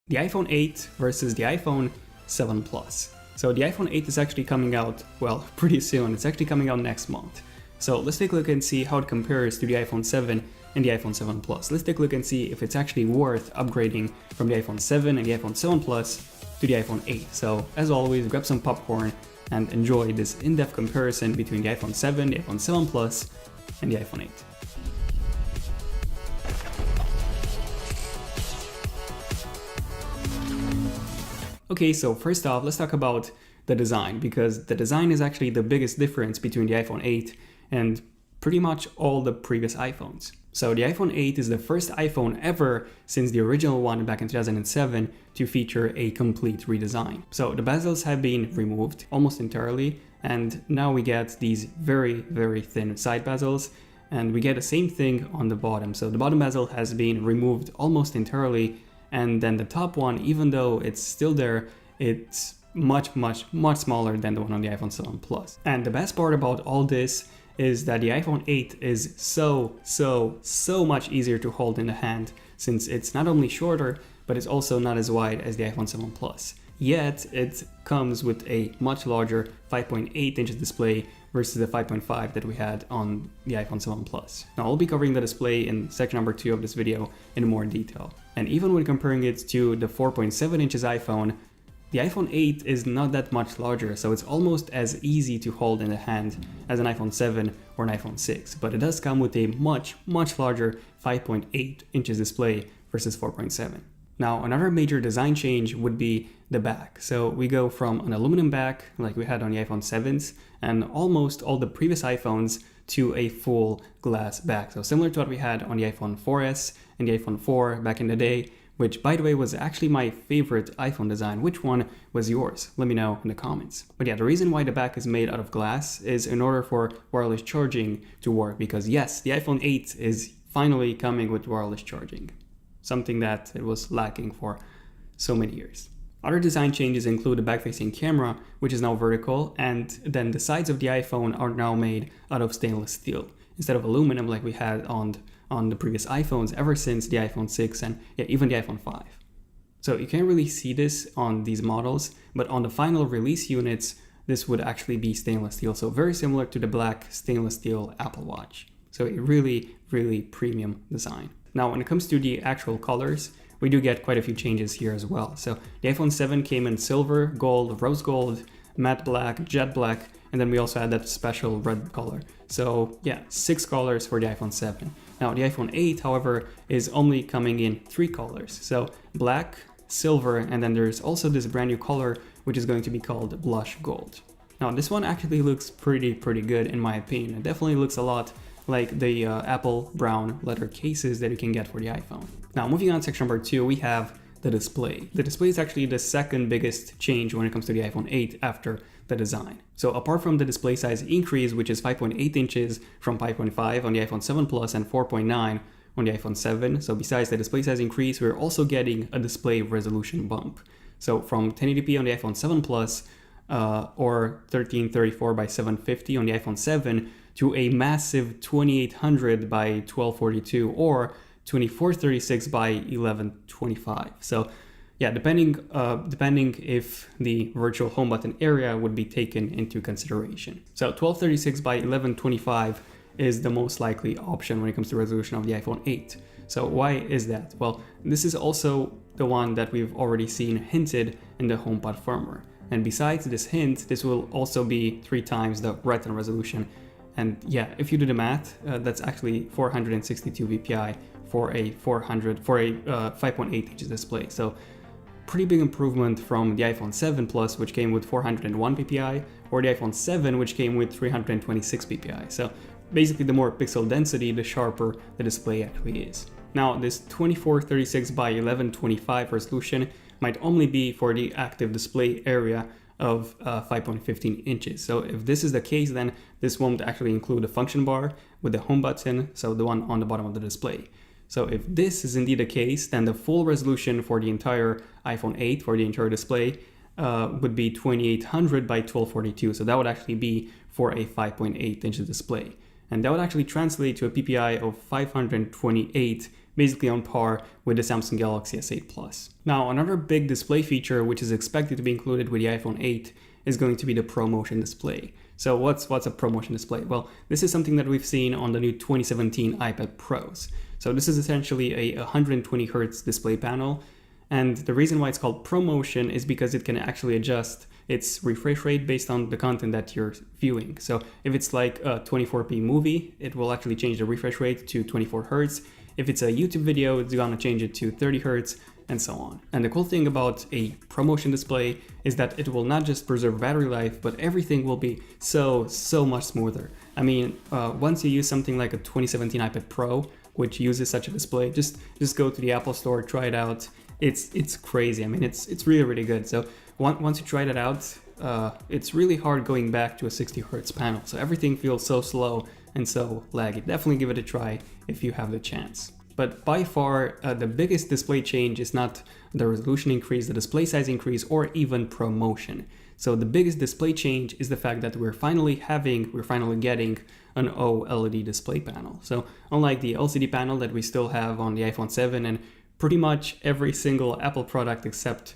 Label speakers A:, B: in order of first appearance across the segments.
A: the iPhone 8 versus the iPhone 7 Plus. So the iPhone 8 is actually coming out, well, pretty soon. It's actually coming out next month. So let's take a look and see how it compares to the iPhone 7 and the iPhone 7 Plus. Let's take a look and see if it's actually worth upgrading from the iPhone 7 and the iPhone 7 Plus to the iPhone 8. So as always, grab some popcorn and enjoy this in-depth comparison between the iPhone 7, the iPhone 7 Plus, and the iPhone 8. Okay, so first off, let's talk about the design, because the design is actually the biggest difference between the iPhone 8 and pretty much all the previous iPhones. So the iPhone 8 is the first iPhone ever since the original one back in 2007 to feature a complete redesign. So the bezels have been removed almost entirely, and now we get these very, very thin side bezels, and we get the same thing on the bottom. So the bottom bezel has been removed almost entirely, and then the top one, even though it's still there, it's much smaller than the one on the iPhone 7 Plus. And the best part about all this is that the iPhone 8 is so much easier to hold in the hand, since it's not only shorter, but it's also not as wide as the iPhone 7 Plus. Yet it comes with a much larger 5.8 inches display versus the 5.5 that we had on the iPhone 7 Plus. Now I'll be covering the display in section number 2 of this video in more detail. And even when comparing it to the 4.7 inches iPhone, the iPhone 8 is not that much larger, so it's almost as easy to hold in the hand as an iPhone 7 or an iPhone 6, but it does come with a much larger 5.8 inches display versus 4.7. Now, another major design change would be the back. So we go from an aluminum back, like we had on the iPhone 7s, and almost all the previous iPhones, to a full glass back. So similar to what we had on the iPhone 4S and the iPhone 4 back in the day, which, by the way, was actually my favorite iPhone design. Which one was yours? Let me know in the comments. But yeah, the reason why the back is made out of glass is in order for wireless charging to work, because yes, the iPhone 8 is finally coming with wireless charging, something that it was lacking for so many years. Other design changes include the back-facing camera, which is now vertical, and then the sides of the iPhone are now made out of stainless steel instead of aluminum like we had on the previous iPhones ever since the iPhone 6 and even the iPhone 5. So you can't really see this on these models, but on the final release units, this would actually be stainless steel. So very similar to the black stainless steel Apple Watch. So a really premium design. Now, when it comes to the actual colors, we do get quite a few changes here as well. So the iPhone 7 came in silver, gold, rose gold, matte black, jet black, and then we also had that special red color. So yeah, 6 colors for the iPhone 7. Now the iPhone 8, however, is only coming in 3 colors. So black, silver, and then there's also this brand new color, which is going to be called blush gold. Now this one actually looks pretty good in my opinion. It definitely looks a lot like the Apple brown leather cases that you can get for the iPhone. Now moving on to section number 2, we have the display. The display is actually the second biggest change when it comes to the iPhone 8 after the design. So apart from the display size increase, which is 5.8 inches from 5.5 on the iPhone 7 Plus and 4.9 on the iPhone 7. So besides the display size increase, we're also getting a display resolution bump. So from 1080p on the iPhone 7 Plus or 1334 by 750 on the iPhone 7 to a massive 2800 by 1242 or 2436 by 1125. So yeah, depending if the virtual home button area would be taken into consideration. So 1236 by 1125 is the most likely option when it comes to resolution of the iPhone 8. So why is that? Well, this is also the one that we've already seen hinted in the HomePod firmware. And besides this hint, this will also be 3 times the Retina resolution. And yeah, if you do the math, that's actually 462 ppi for a 5.8 inches display. So pretty big improvement from the iPhone 7 Plus, which came with 401 ppi, or the iPhone 7, which came with 326 ppi. So basically, the more pixel density, the sharper the display actually is. Now, this 2436 by 1125 resolution might only be for the active display area of 5.15 inches. So if this is the case, then this won't actually include a function bar with the home button, so the one on the bottom of the display. So if this is indeed the case, then the full resolution for the entire iPhone 8, for the entire display, would be 2800 by 1242. So that would actually be for a 5.8 inches display. And that would actually translate to a PPI of 528 basically on par with the Samsung Galaxy S8 Plus. Now, another big display feature which is expected to be included with the iPhone 8 is going to be the ProMotion display. So what's a ProMotion display? Well, this is something that we've seen on the new 2017 iPad Pros. So this is essentially a 120 Hz display panel. And the reason why it's called ProMotion is because it can actually adjust its refresh rate based on the content that you're viewing. So if it's like a 24p movie, it will actually change the refresh rate to 24 Hz. If it's a YouTube video, it's gonna change it to 30 Hz, and so on. And the cool thing about a ProMotion display is that it will not just preserve battery life, but everything will be so much smoother. I mean, once you use something like a 2017 iPad Pro, which uses such a display, just go to the Apple Store, try it out. It's crazy. I mean, it's really good. So once you try that out, it's really hard going back to a 60 Hz panel. So everything feels so slow and so laggy. Definitely give it a try if you have the chance. But by far, the biggest display change is not the resolution increase, the display size increase, or even ProMotion. So the biggest display change is the fact that we're finally getting an OLED display panel. So unlike the LCD panel that we still have on the iPhone 7 and pretty much every single Apple product except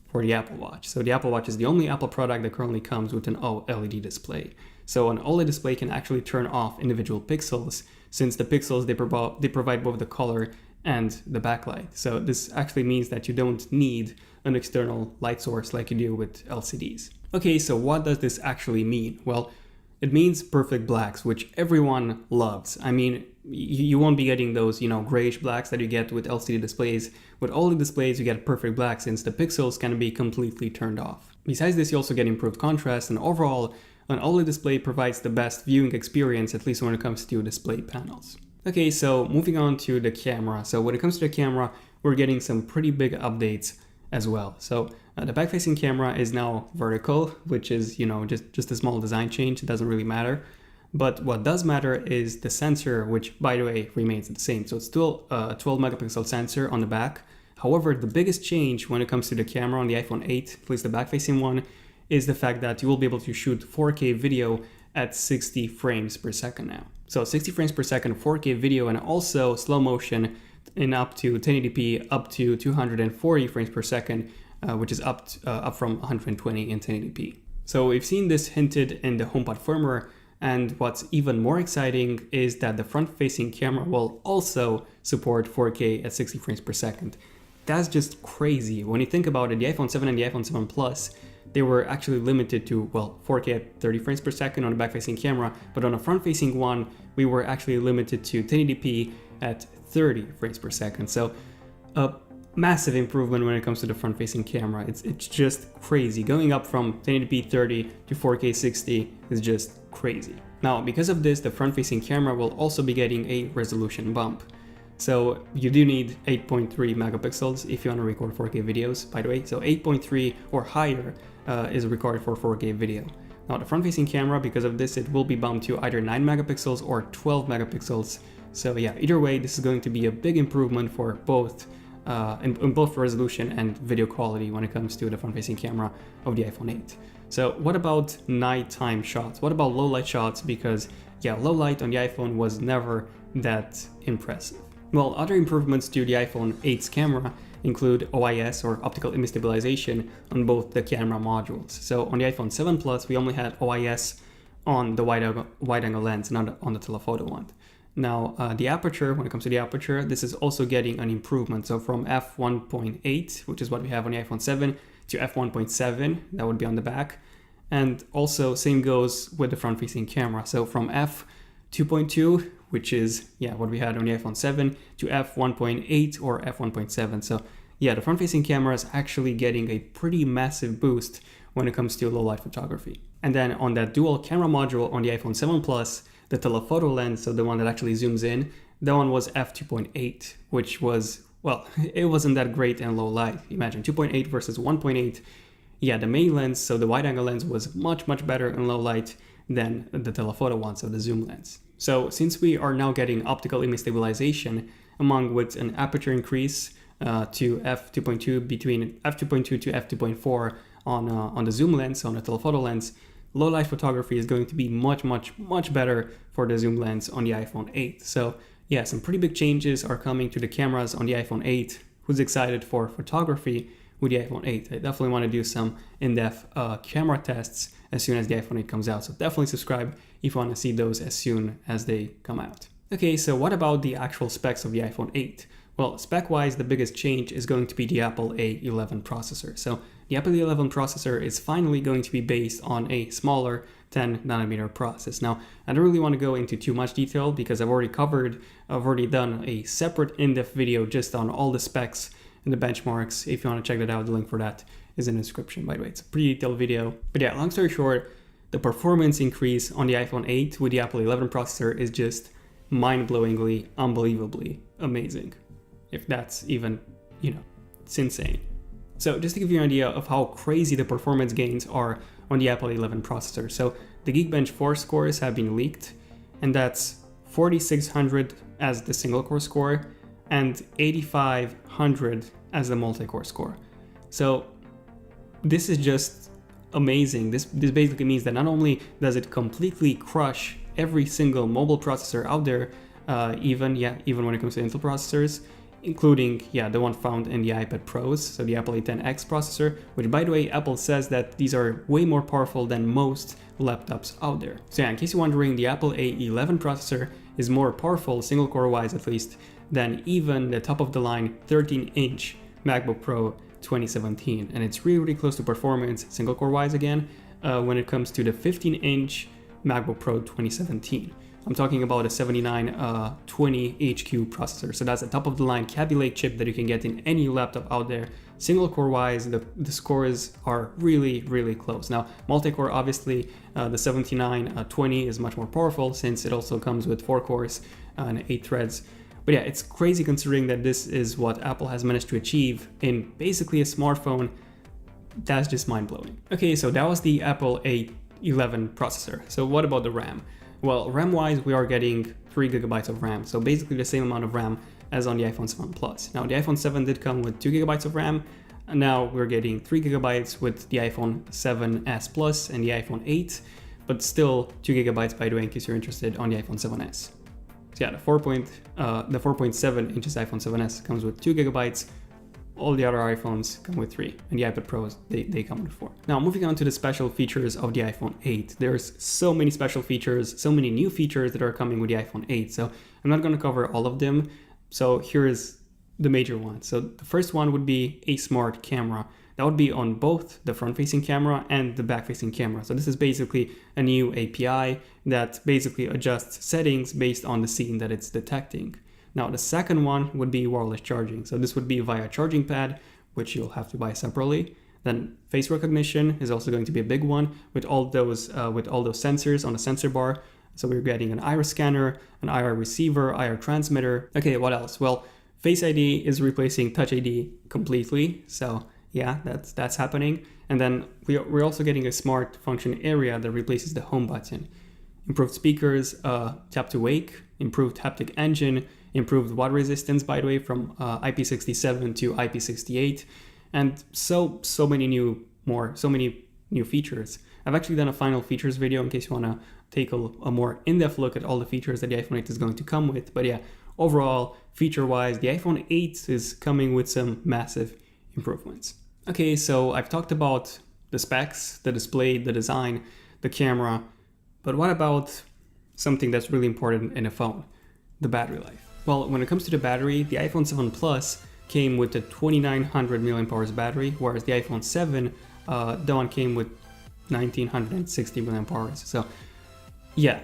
A: for the Apple Watch. So the Apple Watch is the only Apple product that currently comes with an OLED display. So an OLED display can actually turn off individual pixels, since the pixels, they provide both the color and the backlight. So this actually means that you don't need an external light source like you do with LCDs. Okay, so what does this actually mean? Well, it means perfect blacks, which everyone loves. I mean, you won't be getting those, grayish blacks that you get with LCD displays. With OLED displays, you get perfect black since the pixels can be completely turned off. Besides this, you also get improved contrast, and overall, an OLED display provides the best viewing experience, at least when it comes to display panels. Okay, so moving on to the camera. So when it comes to the camera, we're getting some pretty big updates as well. So the back-facing camera is now vertical, which is, just a small design change. It doesn't really matter. But what does matter is the sensor, which, by the way, remains the same. So it's still a 12 megapixel sensor on the back. However, the biggest change when it comes to the camera on the iPhone 8, at least the back-facing one, is the fact that you will be able to shoot 4K video at 60 frames per second now. So 60 frames per second, 4K video, and also slow motion in up to 1080p, up to 240 frames per second, which is up from 120 in 1080p. So we've seen this hinted in the HomePod firmware, and what's even more exciting is that the front-facing camera will also support 4K at 60 frames per second. That's just crazy. When you think about it, the iPhone 7 and the iPhone 7 Plus, they were actually limited to, 4K at 30 frames per second on the back-facing camera, but on a front-facing one, we were actually limited to 1080p at 30 frames per second. So a massive improvement when it comes to the front-facing camera. It's just crazy. Going up from 1080p 30 to 4K 60 is just crazy. Now, because of this, the front-facing camera will also be getting a resolution bump. So you do need 8.3 megapixels if you want to record 4K videos, by the way. So 8.3 or higher is required for 4K video. Now the front-facing camera, because of this, it will be bumped to either 9 megapixels or 12 megapixels. So yeah, either way, this is going to be a big improvement for both in both resolution and video quality when it comes to the front-facing camera of the iPhone 8. So what about nighttime shots? What about low light shots? Because yeah, low light on the iPhone was never that impressive. Well, other improvements to the iPhone 8's camera include OIS, or optical image stabilization, on both the camera modules. So on the iPhone 7 Plus, we only had OIS on the wide-angle lens, not on the telephoto one. Now, the aperture, when it comes to the aperture, this is also getting an improvement. So from f1.8, which is what we have on the iPhone 7, to f1.7, that would be on the back. And also same goes with the front-facing camera. So from f2.2, which is what we had on the iPhone 7, to f1.8 or f1.7. So yeah, the front-facing camera is actually getting a pretty massive boost when it comes to low-light photography. And then on that dual camera module on the iPhone 7 Plus, the telephoto lens, so the one that actually zooms in, that one was f2.8, which was, well, it wasn't that great in low light. Imagine 2.8 versus 1.8. Yeah, the main lens, so the wide-angle lens, was much better in low light than the telephoto one, so the zoom lens. So since we are now getting optical image stabilization among with an aperture increase to f2.2, between f2.2 to f2.4 on the zoom lens, on the telephoto lens, low light photography is going to be much better for the zoom lens on the iPhone 8. So yeah, some pretty big changes are coming to the cameras on the iPhone 8. Who's excited for photography with the iPhone 8? I definitely want to do some in-depth camera tests as soon as the iPhone 8 comes out. So definitely subscribe if you want to see those as soon as they come out. Okay, so what about the actual specs of the iPhone 8? Well, spec-wise, the biggest change is going to be the Apple A11 processor. So the Apple A11 processor is finally going to be based on a smaller 10nm process. Now, I don't really want to go into too much detail because I've already done a separate in-depth video just on all the specs and the benchmarks. If you want to check that out, the link for that is in the description, by the way. It's a pretty detailed video. But yeah, long story short, the performance increase on the iPhone 8 with the Apple A11 processor is just mind-blowingly, unbelievably amazing. If that's even, it's insane. So just to give you an idea of how crazy the performance gains are on the Apple A11 processor. So the Geekbench 4 scores have been leaked, and that's 4600 as the single core score and 8500 as the multi-core score. So this is just amazing. This basically means that not only does it completely crush every single mobile processor out there, even when it comes to Intel processors, including the one found in the iPad Pros, so the Apple A10X processor, which by the way, Apple says that these are way more powerful than most laptops out there. So yeah, in case you're wondering, the Apple A11 processor is more powerful, single core wise at least, than even the top of the line 13-inch MacBook Pro 2017. And it's really close to performance, single core wise again, when it comes to the 15-inch MacBook Pro 2017. I'm talking about a 7920 HQ processor. So that's a top of the line Kaby Lake chip that you can get in any laptop out there. Single core wise, the scores are really close. Now, multi-core, obviously, the 7920 is much more powerful since it also comes with 4 cores and 8 threads. But yeah, it's crazy considering that this is what Apple has managed to achieve in basically a smartphone. That's just mind-blowing. Okay, so that was the Apple A11 processor. So what about the RAM? Well, RAM-wise, we are getting 3 GB of RAM, so basically the same amount of RAM as on the iPhone 7 Plus. Now, the iPhone 7 did come with 2 GB of RAM, and now we're getting 3 GB with the iPhone 7s Plus and the iPhone 8, but still 2 GB, by the way, in case you're interested, on the iPhone 7s. So yeah, the 4.7 inches iPhone 7s comes with 2 GB. All the other iPhones come with 3, and the iPad Pros, they come with 4. Now, moving on to the special features of the iPhone 8. There's so many special features, so many new features that are coming with the iPhone 8. So I'm not going to cover all of them. So here's the major ones. So the first one would be a smart camera. That would be on both the front-facing camera and the back-facing camera. So this is basically a new API that basically adjusts settings based on the scene that it's detecting. Now, the second one would be wireless charging. So this would be via charging pad, which you'll have to buy separately. Then face recognition is also going to be a big one with all those sensors on the sensor bar. So we're getting an iris scanner, an IR receiver, IR transmitter. Okay, what else? Well, Face ID is replacing Touch ID completely. So yeah, that's happening. And then we're also getting a smart function area that replaces the home button. Improved speakers, tap to wake, improved haptic engine, improved water resistance, by the way, from IP67 to IP68, and so many new features. I've actually done a final features video in case you want to take a more in-depth look at all the features that the iPhone 8 is going to come with. But yeah, overall, feature-wise, the iPhone 8 is coming with some massive improvements. Okay, so I've talked about the specs, the display, the design, the camera, but what about something that's really important in a phone? The battery life. Well, when it comes to the battery, the iPhone 7 Plus came with a 2900 mAh battery, whereas the iPhone 7, that one came with 1960 mAh. So yeah,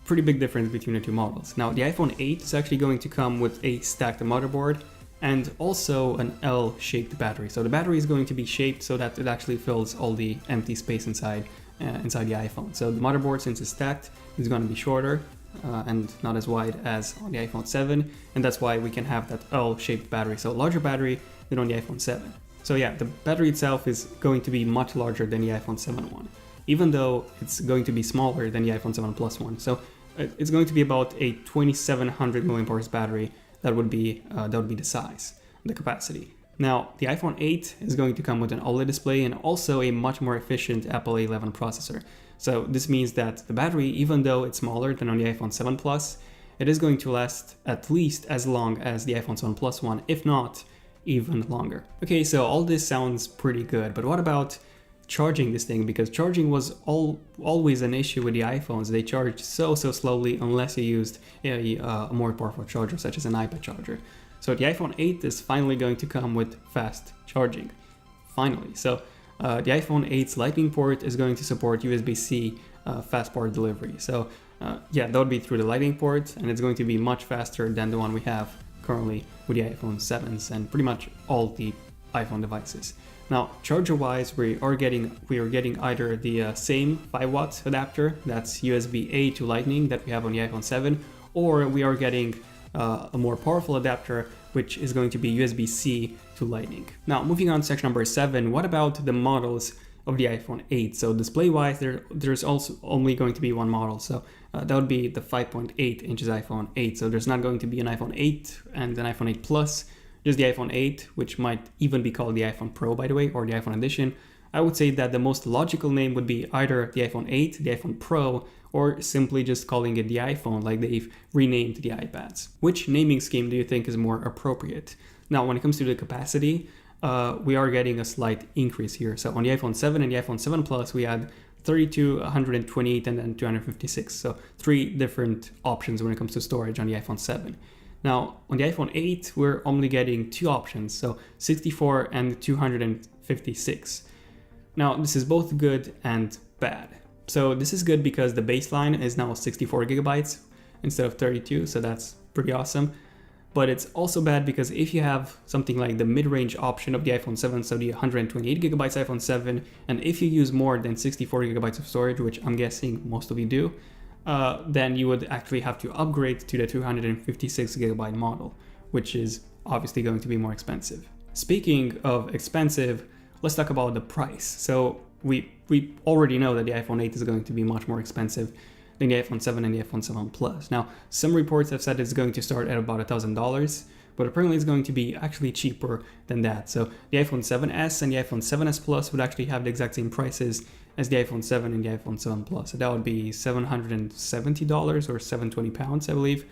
A: pretty big difference between the two models. Now, the iPhone 8 is actually going to come with a stacked motherboard and also an L-shaped battery. So the battery is going to be shaped so that it actually fills all the empty space inside the iPhone. So the motherboard, since it's stacked, is going to be shorter and not as wide as on the iPhone 7, and that's why we can have that L-shaped battery, so a larger battery than on the iPhone 7. So yeah, the battery itself is going to be much larger than the iPhone 7 one, even though it's going to be smaller than the iPhone 7 Plus one. So it's going to be about a 2700 mAh battery. That would be the size, the capacity. Now, the iPhone 8 is going to come with an OLED display and also a much more efficient Apple A11 processor. So this means that the battery, even though it's smaller than on the iPhone 7 Plus, it is going to last at least as long as the iPhone 7 Plus one, if not even longer. Okay, so all this sounds pretty good, but what about charging this thing? Because charging was always an issue with the iPhones. They charged so slowly unless you used a more powerful charger such as an iPad charger. So the iPhone 8 is finally going to come with fast charging. Finally. So the iPhone 8's Lightning port is going to support USB-C fast power delivery. So yeah, that would be through the Lightning port, and it's going to be much faster than the one we have currently with the iPhone 7s and pretty much all the iPhone devices. Now, charger-wise, we are getting either the same 5-watt adapter, that's USB-A to Lightning that we have on the iPhone 7, or we are getting a more powerful adapter, which is going to be USB-C to Lightning. Now, moving on to section number 7, what about the models of the iPhone 8? So display-wise, there's also only going to be one model, so that would be the 5.8 inches iPhone 8. So there's not going to be an iPhone 8 and an iPhone 8 Plus, just the iPhone 8, which might even be called the iPhone Pro, by the way, or the iPhone Edition. I would say that the most logical name would be either the iPhone 8, the iPhone Pro, or simply just calling it the iPhone, like they've renamed the iPads. Which naming scheme do you think is more appropriate? Now, when it comes to the capacity, we are getting a slight increase here. So on the iPhone 7 and the iPhone 7 Plus, we had 32, 128, and then 256. So 3 different options when it comes to storage on the iPhone 7. Now, on the iPhone 8, we're only getting 2 options, so 64 and 256. Now, this is both good and bad. So this is good because the baseline is now 64 gigabytes instead of 32, so that's pretty awesome. But it's also bad because if you have something like the mid-range option of the iPhone 7, so the 128 gigabytes iPhone 7, and if you use more than 64 gigabytes of storage, which I'm guessing most of you do, then you would actually have to upgrade to the 256 gigabyte model, which is obviously going to be more expensive. Speaking of expensive, let's talk about the price. So we already know that the iPhone 8 is going to be much more expensive than the iPhone 7 and the iPhone 7 Plus. Now, some reports have said it's going to start at about $1,000, but apparently it's going to be actually cheaper than that. So the iPhone 7s and the iPhone 7s Plus would actually have the exact same prices as the iPhone 7 and the iPhone 7 Plus. So that would be $770 or 720 pounds, I believe,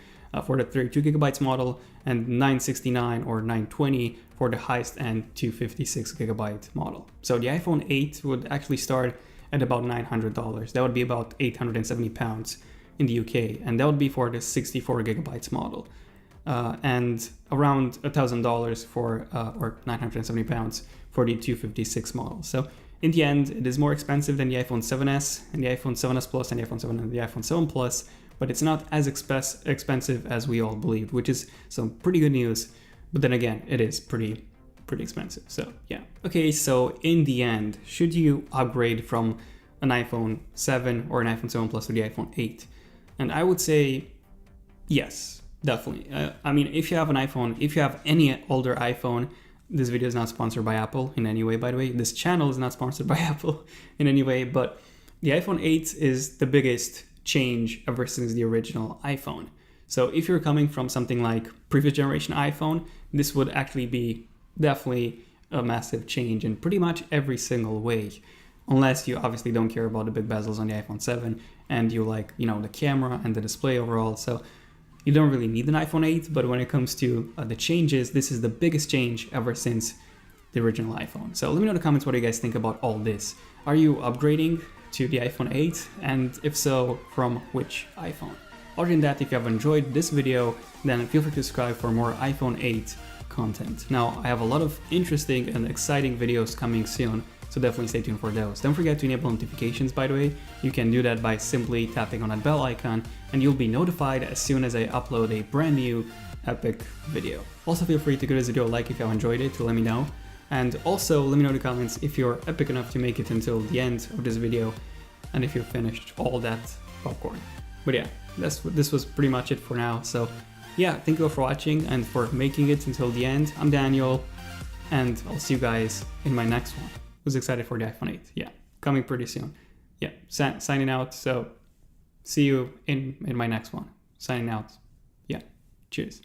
A: for the 32 gigabytes model, and $969 or $920 for the highest end 256 gigabyte model. So the iPhone 8 would actually start at about $900. That would be about 870 pounds in the UK, and that would be for the 64 gigabytes model, and around $1,000 for or 970 pounds for the 256 model. So in the end, it is more expensive than the iPhone 7s and the iPhone 7s Plus and the iPhone 7 and the iPhone 7 Plus, but it's not as expensive as we all believed, which is some pretty good news. But then again, it is pretty expensive. So yeah. Okay, so in the end, should you upgrade from an iPhone 7 or an iPhone 7 Plus to the iPhone 8? And I would say yes, definitely. I mean, if you have an iPhone, if you have any older iPhone, this video is not sponsored by Apple in any way, by the way. This channel is not sponsored by Apple in any way, but the iPhone 8 is the biggest change ever since the original iPhone. So if you're coming from something like previous generation iPhone, this would actually be definitely a massive change in pretty much every single way, unless you obviously don't care about the big bezels on the iPhone 7 and you like, you know, the camera and the display overall. So you don't really need an iPhone 8, but when it comes to the changes, this is the biggest change ever since the original iPhone. So let me know in the comments what do you guys think about all this. Are you upgrading to the iPhone 8? And if so, from which iPhone? Other than that, if you have enjoyed this video, then feel free to subscribe for more iPhone 8 content. Now, I have a lot of interesting and exciting videos coming soon, so definitely stay tuned for those. Don't forget to enable notifications, by the way. You can do that by simply tapping on that bell icon, and you'll be notified as soon as I upload a brand new epic video. Also, feel free to give this video a like if you have enjoyed it, to let me know. And also, let me know in the comments if you're epic enough to make it until the end of this video, and if you've finished all that popcorn. But yeah, this was pretty much it for now. So yeah, thank you all for watching and for making it until the end. I'm Daniel, and I'll see you guys in my next one. Who's excited for the iPhone 8? Yeah, coming pretty soon. Yeah, signing out. So see you in my next one. Signing out. Yeah, cheers.